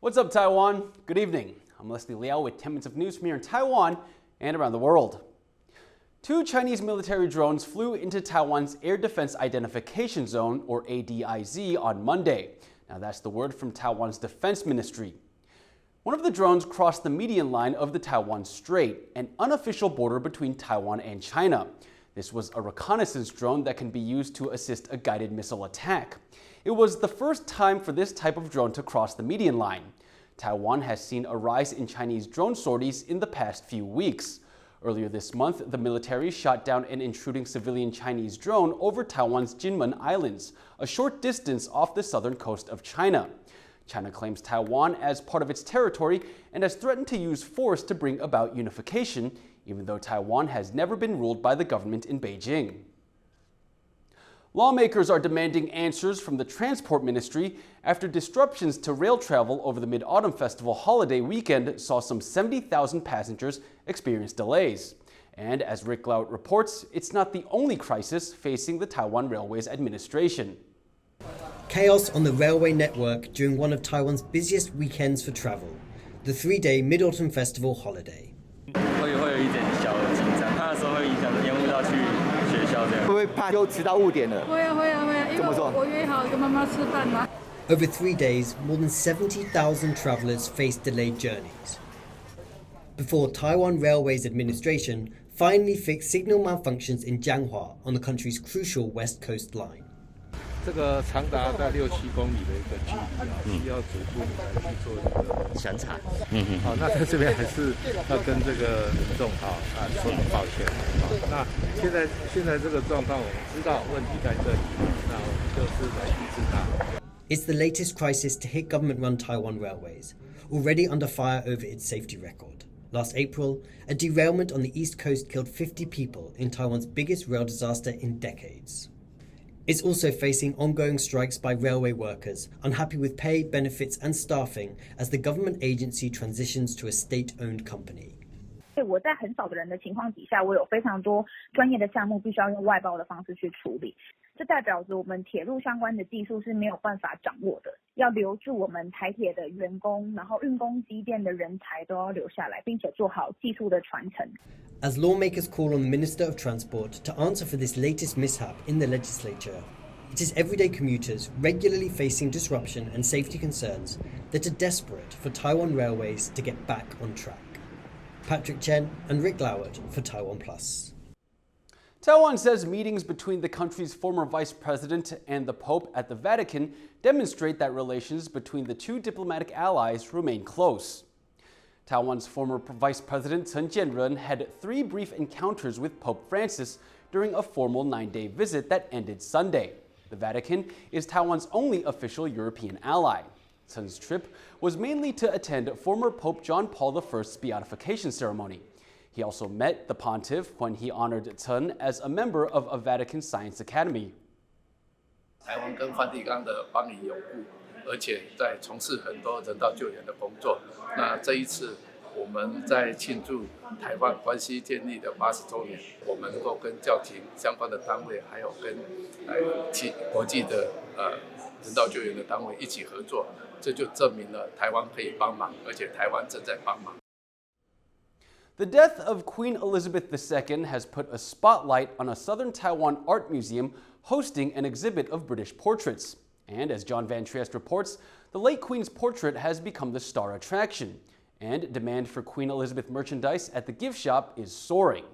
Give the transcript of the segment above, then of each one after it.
What's up, Taiwan? Good evening. I'm Liao with 10 minutes of news from here in Taiwan and around the world. 2 Chinese military drones flew into Taiwan's Air Defense Identification Zone, or ADIZ, on Monday. Now, that's the word from Taiwan's Defense Ministry. One of the drones crossed the median line of the Taiwan Strait, an unofficial border between Taiwan and China. This was a reconnaissance drone that can be used to assist a guided missile attack. It was the first time for this type of drone to cross the median line. Taiwan has seen a rise in Chinese drone sorties in the past few weeks. Earlier this month, the military shot down an intruding civilian Chinese drone over Taiwan's Jinmen Islands, a short distance off the southern coast of China. China claims Taiwan as part of its territory and has threatened to use force to bring about unification, even though Taiwan has never been ruled by the government in Beijing. Lawmakers are demanding answers from the Transport Ministry after disruptions to rail travel over the Mid-Autumn Festival holiday weekend saw some 70,000 passengers experience delays. And as Rick Liao reports, it's not the only crisis facing the Taiwan Railways Administration. Chaos on the railway network during one of Taiwan's busiest weekends for travel, the 3-day Mid-Autumn Festival holiday. Over 3 days, more than 70,000 travelers faced delayed journeys before Taiwan Railways Administration finally fixed signal malfunctions in Jianghua on the country's crucial west coast line. 这个长达在6-7公里的一个距离需要逐步来去做一个审查。好，那在这边还是要跟这个民众说声抱歉。那现在这个状况，我们知道问题在这里，那我们就是来去知道。 It's the latest crisis to hit government-run Taiwan Railways, already under fire over its safety record. Last April, a derailment on the east coast killed 50 people in Taiwan's biggest rail disaster in decades. It's also facing ongoing strikes by railway workers, unhappy with pay, benefits and staffing as the government agency transitions to a state-owned company. 我在很少的人的情况底下，我有非常多专业的项目必须要用外包的方式去处理。这代表着我们铁路相关的技术是没有办法掌握的，要留住我们台铁的员工，然后运工机电的人才都要留下来，并且做好技术的传承。 As lawmakers call on the Minister of Transport to answer for this latest mishap in the legislature, it is everyday commuters regularly facing disruption and safety concerns that are desperate for Taiwan Railways to get back on track. Patrick Chen and Rick Liao for TaiwanPlus. Taiwan says meetings between the country's former vice president and the Pope at the Vatican demonstrate that relations between the 2 diplomatic allies remain close. Taiwan's former vice president Chen Jianren had 3 brief encounters with Pope Francis during a formal 9-day visit that ended Sunday. The Vatican is Taiwan's only official European ally. Chen's trip was mainly to attend former Pope John Paul I's beatification ceremony. He also met the pontiff when he honored Chen as a member of a Vatican Science Academy. 台湾跟梵蒂冈的邦谊永固，而且在从事很多人道救援的工作。那这一次我们在庆祝台湾关系建立的80周年，我们能够跟教廷相关的单位，还有跟国际的人道救援的单位一起合作，这就证明了台湾可以帮忙，而且台湾正在帮忙。 The death of Queen Elizabeth II has put a spotlight on a southern Taiwan art museum hosting an exhibit of British portraits. And as John Van Trieste reports, the late Queen's portrait has become the star attraction. And demand for Queen Elizabeth merchandise at the gift shop is soaring.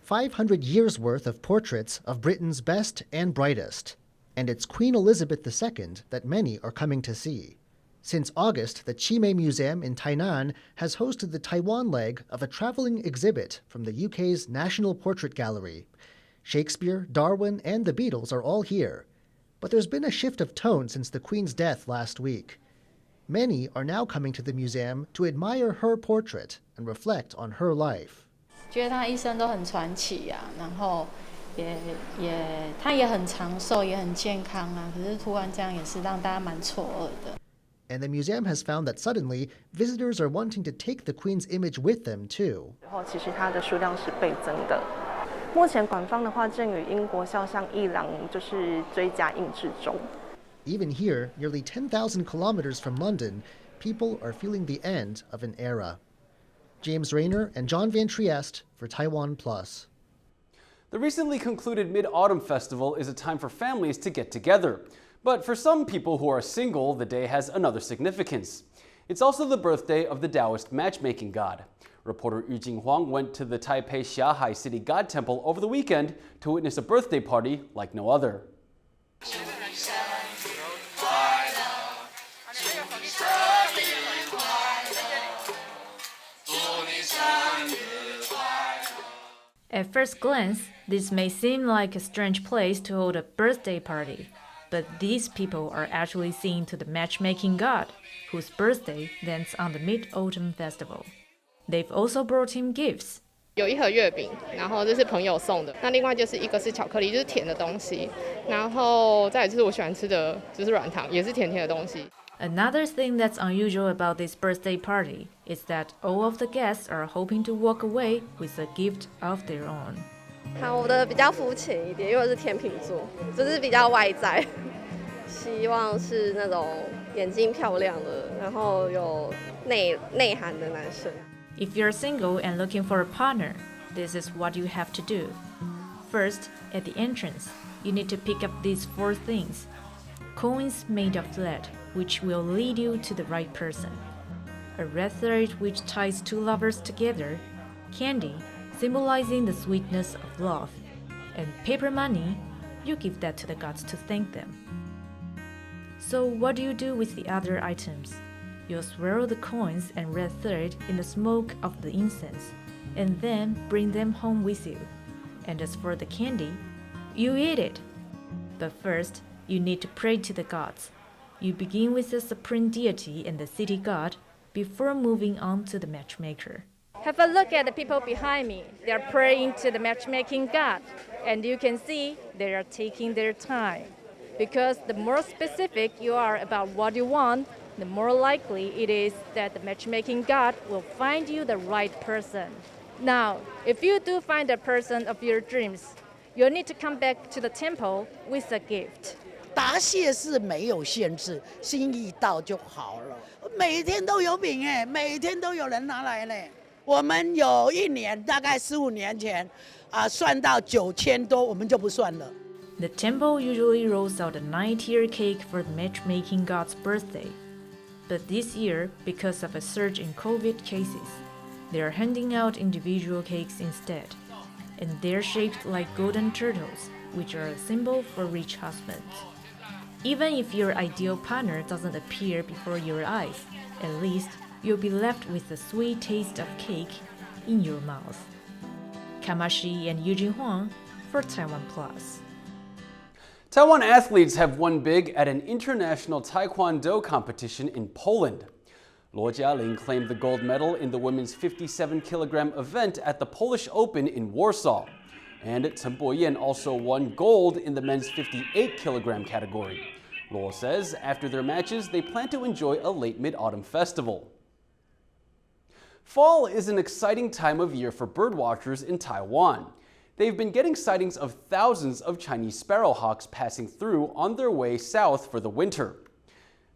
500 years worth of portraits of Britain's best and brightest. And it's Queen Elizabeth II that many are coming to see. Since August, the Chimay Museum in Tainan has hosted the Taiwan leg of a traveling exhibit from the UK's National Portrait Gallery. Shakespeare, Darwin, and the Beatles are all here. But there's been a shift of tone since the Queen's death last week. Many are now coming to the museum to admire her portrait and reflect on her life. 觉得她一生都很传奇啊，然后她也很长寿，也很健康啊。可是突然这样也是让大家蛮错愕的。 And the museum has found that suddenly, visitors are wanting to take the Queen's image with them, too. 其实它的数量是倍增的。目前馆方的话正与英国肖像艺廊就是追加印制中。even here, nearly 10,000 kilometers from London, people are feeling the end of an era. James Rayner and John Van Trieste for TaiwanPlus. The recently concluded Mid-Autumn Festival is a time for families to get together. But for some people who are single, the day has another significance. It's also the birthday of the Taoist matchmaking god. Reporter Yu Jinghuang went to the Taipei Xiahai City God Temple over the weekend to witness a birthday party like no other. At first glance, this may seem like a strange place to hold a birthday party, but these people are actually seen to the matchmaking god, whose birthday lands on the Mid-Autumn Festival. They've also brought him gifts. 有一盒月饼，然后这是朋友送的。那另外就是一个是巧克力，就是甜的东西。然后再来就是我喜欢吃的，就是软糖，也是甜甜的东西。 Another thing that's unusual about this birthday party is that all of the guests are hoping to walk away with a gift of their own. 好，我的比较肤浅一点，因为我是天秤座，就是比较外在，希望是那种眼睛漂亮的，然后有内涵的男生。 If you're single and looking for a partner, this is what you have to do. First, at the entrance, you need to pick up these 4 things. Coins made of lead, which will lead you to the right person. A red thread which ties 2 lovers together. Candy, symbolizing the sweetness of love. And paper money, you give that to the gods to thank them. So what do you do with the other items? You'll swirl the coins and red thread in the smoke of the incense, and then bring them home with you. And as for the candy, you eat it. But first, you need to pray to the gods. You begin with the supreme deity and the city god before moving on to the matchmaker. Have a look at the people behind me. They are praying to the matchmaking god, and you can see they are taking their time. Because the more specific you are about what you want, the more likely it is that the matchmaking god will find you the right person. Now, if you do find the person of your dreams, you'll need to come back to the temple with a gift. 答谢是没有限制，心意到就好了。每天都有饼哎，每天都有人拿来嘞。我们有1年，大概15年前，算到9000多，我们就不算了。The temple usually rolls out a 9-tier cake for the matchmaking god's birthday. But this year, because of a surge in COVID cases, they are handing out individual cakes instead. And they're shaped like golden turtles, which are a symbol for rich husbands. Even if your ideal partner doesn't appear before your eyes, at least you'll be left with the sweet taste of cake in your mouth. Kamashi and Eugene Huang for TaiwanPlus. Taiwan athletes have won big at an international Taekwondo competition in Poland. Luo Jialing claimed the gold medal in the women's 57-kilogram event at the Polish Open in Warsaw. And Chen Boyan also won gold in the men's 58-kilogram category. Luo says after their matches, they plan to enjoy a late mid-autumn festival. Fall is an exciting time of year for birdwatchers in Taiwan. They've been getting sightings of thousands of Chinese sparrowhawks passing through on their way south for the winter.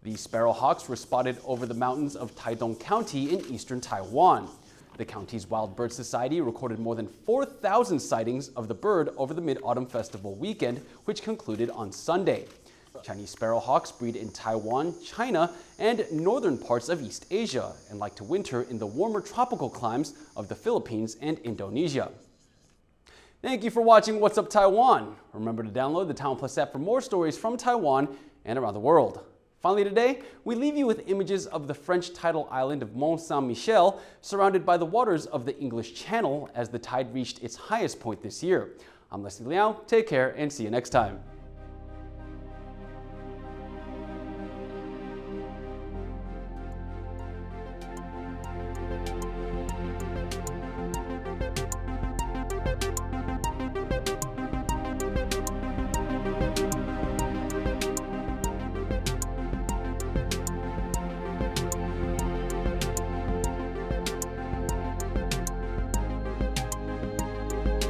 These sparrowhawks were spotted over the mountains of Taidong County in eastern Taiwan. The county's Wild Bird Society recorded more than 4,000 sightings of the bird over the Mid-Autumn Festival weekend, which concluded on Sunday. Chinese sparrowhawks breed in Taiwan, China, and northern parts of East Asia, and like to winter in the warmer tropical climes of the Philippines and Indonesia. Thank you for watching What's Up Taiwan. Remember to download the TaiwanPlus app for more stories from Taiwan and around the world. Finally today, we leave you with images of the French tidal island of Mont Saint-Michel, surrounded by the waters of the English Channel as the tide reached its highest point this year. I'm Liao. Take care and see you next time.